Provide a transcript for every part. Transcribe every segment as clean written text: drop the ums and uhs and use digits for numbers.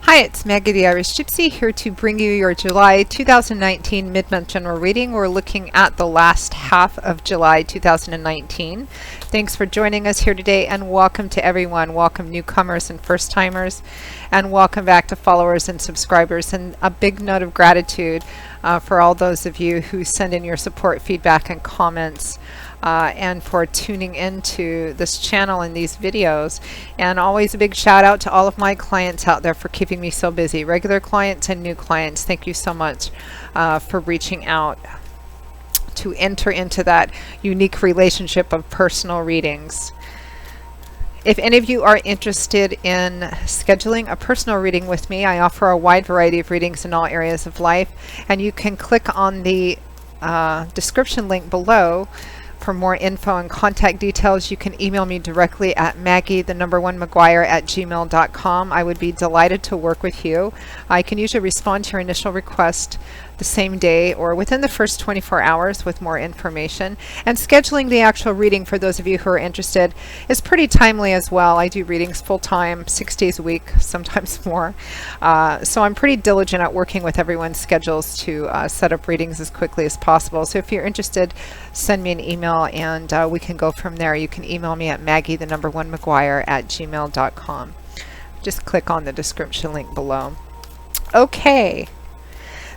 Hi, it's Maggie the Irish Gypsy here to bring you your July 2019 mid-month general reading. We're looking at the last half of July 2019. Thanks for joining us here today, and welcome to everyone. Welcome newcomers and first-timers, and welcome back to followers and subscribers. And a big note of gratitude for all those of you who send in your support, feedback, and comments. And for tuning into this channel and these videos. And always a big shout out to all of my clients out there for keeping me so busy. Regular clients and new clients, thank you so much for reaching out to enter into that unique relationship of personal readings. If any of you are interested in scheduling a personal reading with me, I offer a wide variety of readings in all areas of life, and you can click on the description link below for more info and contact details. You can email me directly at maggie1mcguire@gmail.com. I would be delighted to work with you. I can usually respond to your initial request the same day or within the first 24 hours with more information. And scheduling the actual reading, for those of you who are interested, is pretty timely as well. I do readings full-time, 6 days a week, sometimes more. So I'm pretty diligent at working with everyone's schedules to set up readings as quickly as possible. So if you're interested, send me an email and we can go from there. You can email me at maggie1mcguire@gmail.com. Just click on the description link below. Okay.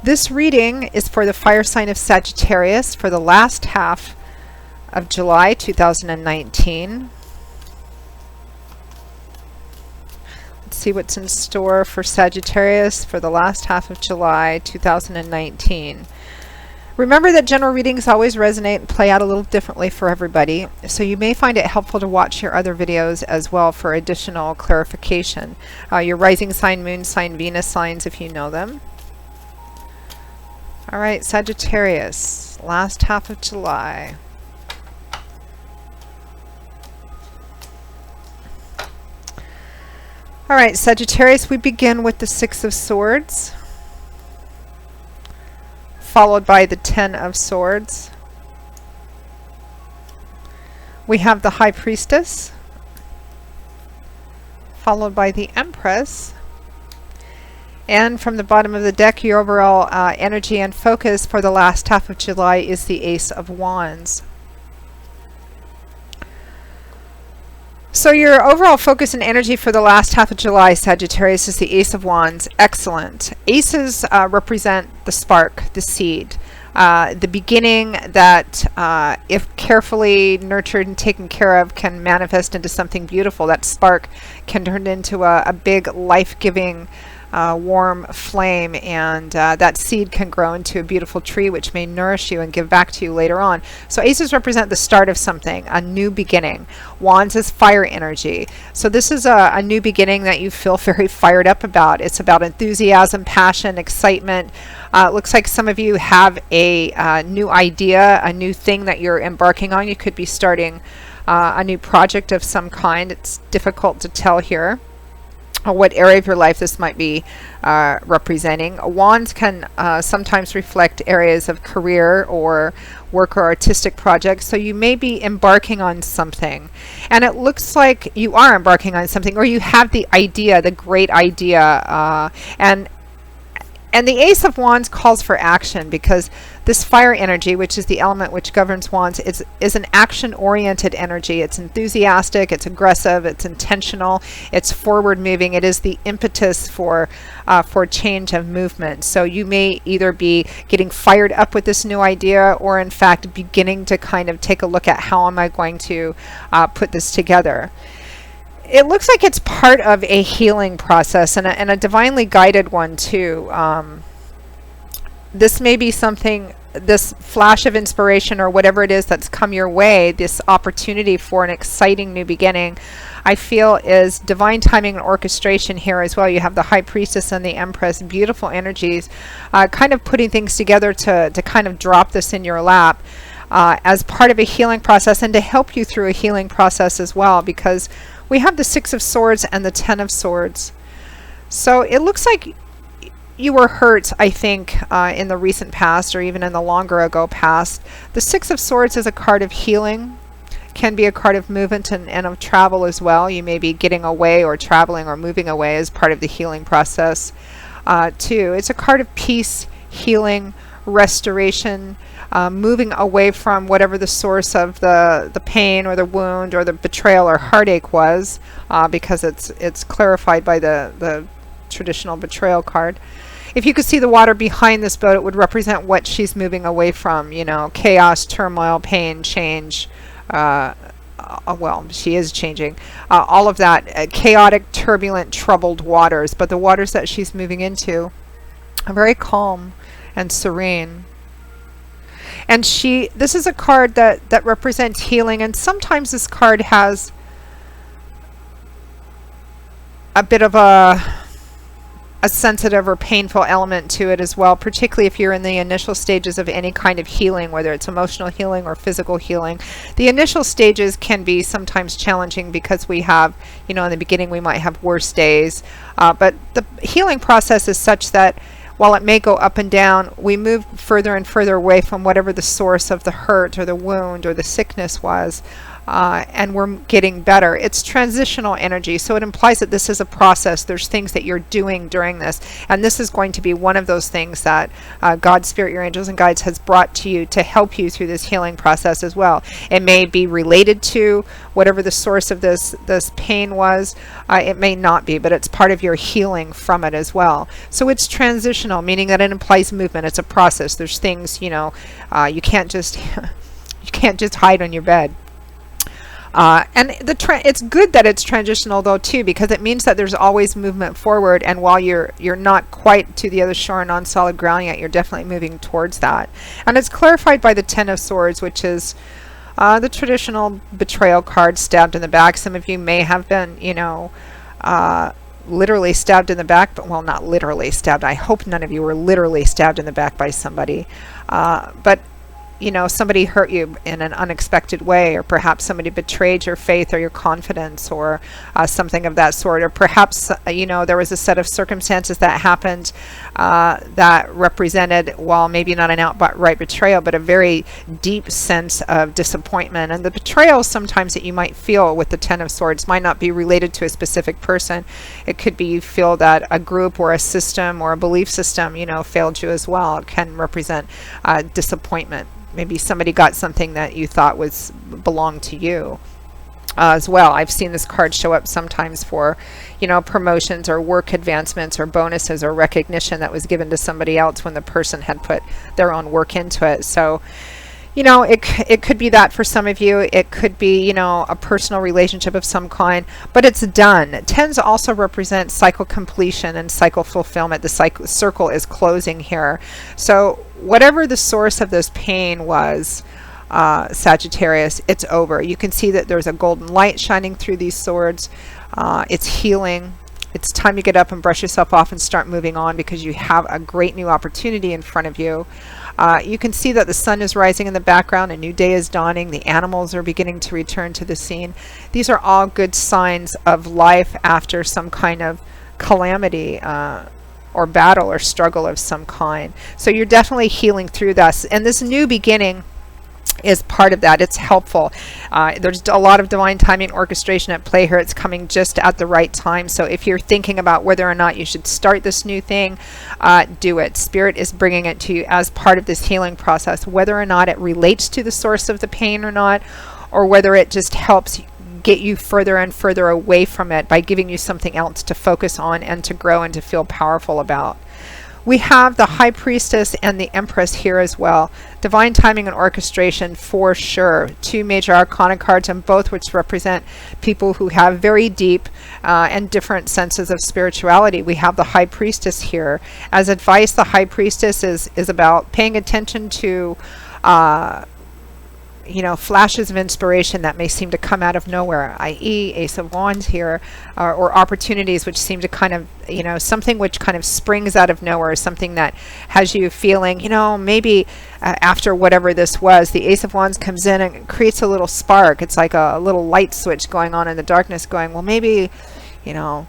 This reading is for the fire sign of Sagittarius for the last half of July 2019. Let's see what's in store for Sagittarius for the last half of July 2019. Remember that general readings always resonate and play out a little differently for everybody, so you may find it helpful to watch your other videos as well for additional clarification. Your rising sign, moon sign, Venus signs if you know them. All right, Sagittarius, last half of July. All right, Sagittarius, we begin with the Six of Swords, followed by the Ten of Swords. We have the High Priestess, followed by the Empress. And from the bottom of the deck, your overall energy and focus for the last half of July is the Ace of Wands. So your overall focus and energy for the last half of July, Sagittarius, is the Ace of Wands. Excellent. Aces represent the spark, the seed, the beginning that, if carefully nurtured and taken care of, can manifest into something beautiful. That spark can turn into a big life-giving warm flame, and that seed can grow into a beautiful tree which may nourish you and give back to you later on. So aces represent the start of something, a new beginning. Wands is fire energy. So this is a new beginning that you feel very fired up about. It's about enthusiasm, passion, excitement. It looks like some of you have a new idea, a new thing that you're embarking on. You could be starting a new project of some kind. It's difficult to tell here what area of your life this might be representing. Wands can sometimes reflect areas of career or work or artistic projects, so you may be embarking on something, and it looks like you are embarking on something, or you have the idea, the great idea, and the Ace of Wands calls for action, because this fire energy, which is the element which governs Wands, is an action-oriented energy. It's enthusiastic, it's aggressive, it's intentional, it's forward-moving. It is the impetus for change and movement. So you may either be getting fired up with this new idea, or in fact beginning to kind of take a look at how am I going to put this together. It looks like it's part of a healing process, and a divinely guided one too. This may be something, this flash of inspiration or whatever it is that's come your way, this opportunity for an exciting new beginning, I feel is divine timing and orchestration here as well. You have the High Priestess and the Empress, beautiful energies, kind of putting things together to kind of drop this in your lap as part of a healing process, and to help you through a healing process as well, because we have the Six of Swords and the Ten of Swords. So it looks like you were hurt, I think, in the recent past, or even in the longer ago past. The Six of Swords is a card of healing. Can be a card of movement and of travel as well. You may be getting away or traveling or moving away as part of the healing process. Too, it's a card of peace, healing, restoration, moving away from whatever the source of the pain or the wound or the betrayal or heartache was, because it's clarified by the traditional betrayal card. If you could see the water behind this boat, it would represent what she's moving away from, you know, chaos, turmoil, pain, change. Well, she is changing. All of that, chaotic, turbulent, troubled waters. But the waters that she's moving into are very calm and serene. And this is a card that represents healing. And sometimes this card has a bit of a sensitive or painful element to it as well, particularly if you're in the initial stages of any kind of healing, whether it's emotional healing or physical healing. The initial stages can be sometimes challenging because we have, you know, in the beginning we might have worse days, but the healing process is such that while it may go up and down, we move further and further away from whatever the source of the hurt or the wound or the sickness was. And we're getting better. It's transitional energy, so it implies that this is a process. There's things that you're doing during this, and this is going to be one of those things that God, Spirit, your angels and guides has brought to you to help you through this healing process as well. It may be related to whatever the source of this pain was. It may not be, but it's part of your healing from it as well. So it's transitional, meaning that it implies movement. It's a process. There's things, you know, you can't just hide on your bed. And it's good that it's transitional though too, because it means that there's always movement forward, and while you're not quite to the other shore and on solid ground yet, you're definitely moving towards that. And it's clarified by the Ten of Swords, which is the traditional betrayal card, stabbed in the back. Some of you may have been, you know, literally stabbed in the back, but well, not literally stabbed. I hope none of you were literally stabbed in the back by somebody, but you know, somebody hurt you in an unexpected way, or perhaps somebody betrayed your faith or your confidence, or something of that sort, or perhaps you know, there was a set of circumstances that happened that represented, well, maybe not an outright betrayal, but a very deep sense of disappointment. And the betrayal sometimes that you might feel with the Ten of Swords might not be related to a specific person. It could be you feel that a group or a system or a belief system, you know, failed you as well. It can represent disappointment. Maybe somebody got something that you thought belonged to you as well. I've seen this card show up sometimes for, you know, promotions or work advancements or bonuses or recognition that was given to somebody else when the person had put their own work into it. So, you know, it could be that for some of you. It could be, you know, a personal relationship of some kind, but it's done. Tens also represent cycle completion and cycle fulfillment. The circle is closing here. So whatever the source of this pain was, Sagittarius, it's over. You can see that there's a golden light shining through these swords. It's healing. It's time to get up and brush yourself off and start moving on, because you have a great new opportunity in front of you. You can see that the sun is rising in the background. A new day is dawning. The animals are beginning to return to the scene. These are all good signs of life after some kind of calamity or battle or struggle of some kind. So you're definitely healing through this. And this new beginning is part of that. It's helpful. There's a lot of divine timing orchestration at play here. It's coming just at the right time. So if you're thinking about whether or not you should start this new thing, do it. Spirit is bringing it to you as part of this healing process, whether or not it relates to the source of the pain or not, or whether it just helps get you further and further away from it by giving you something else to focus on and to grow and to feel powerful about. We have the High Priestess and the Empress here as well. Divine timing and orchestration for sure. Two major arcana cards, and both which represent people who have very deep and different senses of spirituality. We have the High Priestess here. As advice, the High Priestess is about paying attention to you know, flashes of inspiration that may seem to come out of nowhere, i.e. Ace of Wands here, or opportunities which seem to kind of, you know, something which kind of springs out of nowhere, something that has you feeling, you know, maybe after whatever this was, the Ace of Wands comes in and creates a little spark. It's like a little light switch going on in the darkness going, well, maybe, you know,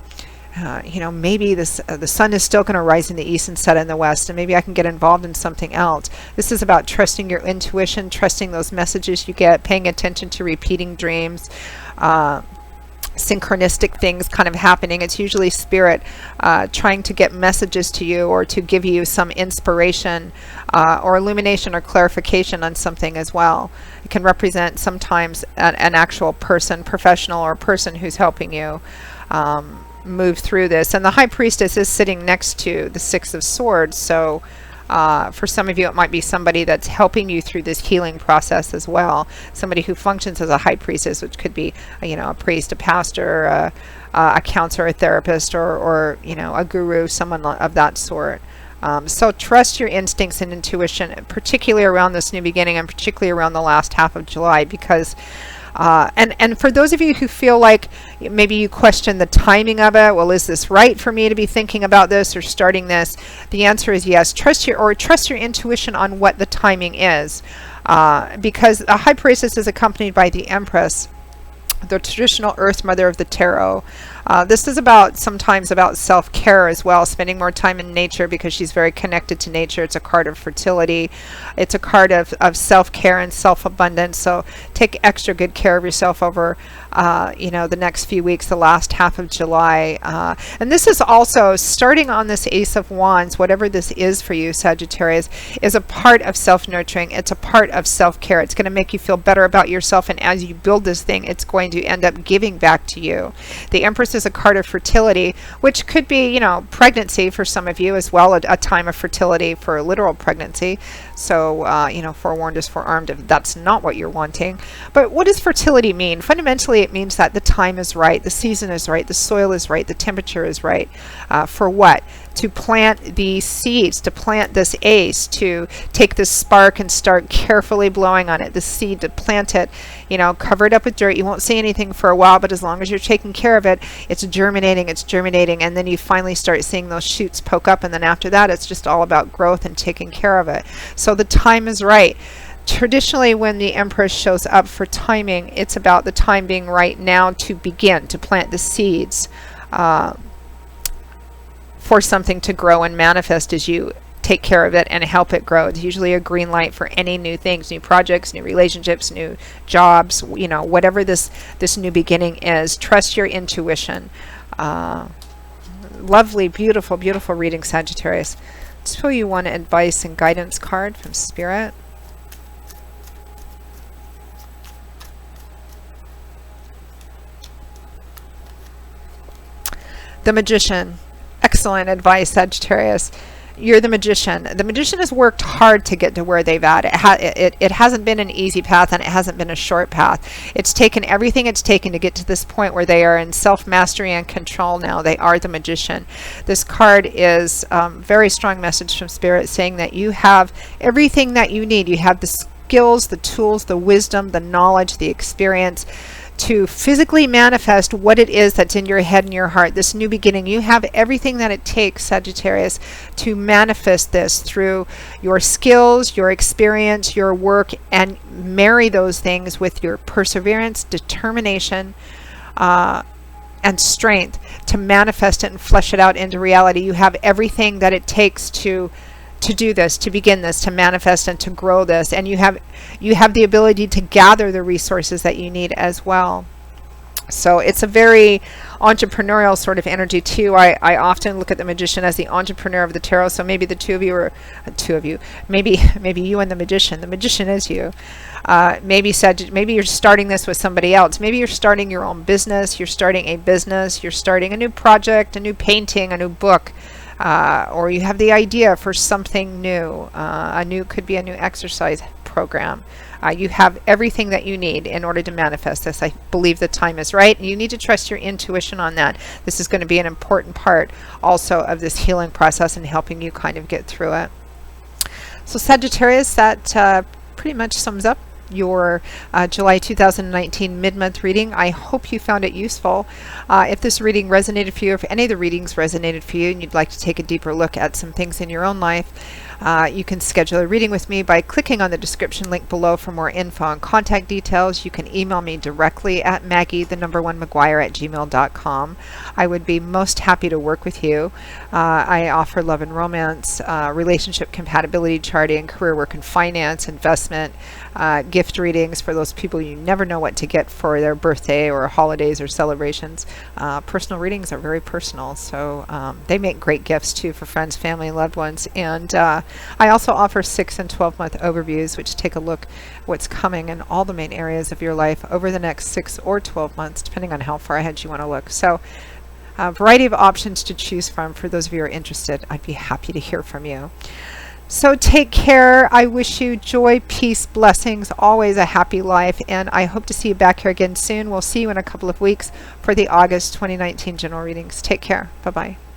maybe this the sun is still going to rise in the east and set in the west, and maybe I can get involved in something else. This is about trusting your intuition, trusting those messages you get, paying attention to repeating dreams, synchronistic things kind of happening. It's usually spirit trying to get messages to you or to give you some inspiration or illumination or clarification on something as well. It can represent sometimes an actual person, professional, or person who's helping you move through this. And the High Priestess is sitting next to the Six of Swords, so for some of you it might be somebody that's helping you through this healing process as well, somebody who functions as a High Priestess, which could be a priest, a pastor, a counselor, a therapist, or a guru, someone of that sort. So trust your instincts and intuition, particularly around this new beginning, and particularly around the last half of July, because and for those of you who feel like maybe you question the timing of it, well, is this right for me to be thinking about this or starting this? The answer is yes. Trust your intuition on what the timing is, because a High Priestess is accompanied by the Empress, the traditional Earth Mother of the Tarot. This is sometimes about self-care as well, spending more time in nature, because she's very connected to nature. It's a card of fertility. It's a card of self-care and self-abundance. So take extra good care of yourself over the next few weeks, the last half of July. And this is also starting on this Ace of Wands, whatever this is for you, Sagittarius, is a part of self-nurturing. It's a part of self-care. It's going to make you feel better about yourself. And as you build this thing, it's going to end up giving back to you. The Empress is a card of fertility, which could be, pregnancy for some of you as well, a time of fertility for a literal pregnancy. So, forewarned is forearmed if that's not what you're wanting. But what does fertility mean? Fundamentally, it means that the time is right, the season is right, the soil is right, the temperature is right. For what? To plant these seeds, to plant this ace, to take this spark and start carefully blowing on it, the seed, to plant it, cover it up with dirt. You won't see anything for a while, but as long as you're taking care of it, it's germinating, and then you finally start seeing those shoots poke up, and then after that, it's just all about growth and taking care of it. So the time is right. Traditionally, when the Empress shows up for timing, it's about the time being right now to begin to plant the seeds for something to grow and manifest as you take care of it and help it grow. It's usually a green light for any new things, new projects, new relationships, new jobs, whatever this new beginning is. Trust your intuition. Lovely, beautiful, beautiful reading, Sagittarius. Let's pull you one advice and guidance card from Spirit. The Magician. Excellent advice, Sagittarius. You're the magician. The magician has worked hard to get to where they've at. It hasn't been an easy path, and it hasn't been a short path. It's taken everything it's taken to get to this point where they are in self-mastery and control now. They are the magician. This card is very strong message from Spirit saying that you have everything that you need. You have the skills, the tools, the wisdom, the knowledge, the experience to physically manifest what it is that's in your head and your heart. This new beginning, you have everything that it takes, Sagittarius, to manifest this through your skills, your experience, your work, and marry those things with your perseverance, determination, and strength to manifest it and flesh it out into reality. You have everything that it takes to do this, to begin this, to manifest and to grow this, and you have the ability to gather the resources that you need as well. So it's a very entrepreneurial sort of energy too. I often look at the magician as the entrepreneur of the tarot. So maybe the two of you, maybe you and the magician. The magician is you. Maybe you're starting this with somebody else. Maybe you're starting your own business. You're starting a business. You're starting a new project, a new painting, a new book. Or you have the idea for something new. Could be a new exercise program. You have everything that you need in order to manifest this. I believe the time is right. You need to trust your intuition on that. This is going to be an important part also of this healing process and helping you kind of get through it. So Sagittarius, that pretty much sums up your July 2019 mid-month reading. I hope you found it useful. If this reading resonated for you, if any of the readings resonated for you and you'd like to take a deeper look at some things in your own life, You can schedule a reading with me by clicking on the description link below for more info and contact details. You can email me directly at Maggie1McGuire@gmail.com. I would be most happy to work with you. I offer love and romance, relationship compatibility charting, career, work and finance, investment, gift readings for those people you never know what to get for their birthday or holidays or celebrations. Personal readings are very personal, so they make great gifts too for friends, family, and loved ones. And I also offer 6 and 12-month overviews, which take a look at what's coming in all the main areas of your life over the next 6 or 12 months, depending on how far ahead you want to look. So a variety of options to choose from. For those of you who are interested, I'd be happy to hear from you. So take care. I wish you joy, peace, blessings, always a happy life, and I hope to see you back here again soon. We'll see you in a couple of weeks for the August 2019 general readings. Take care. Bye-bye.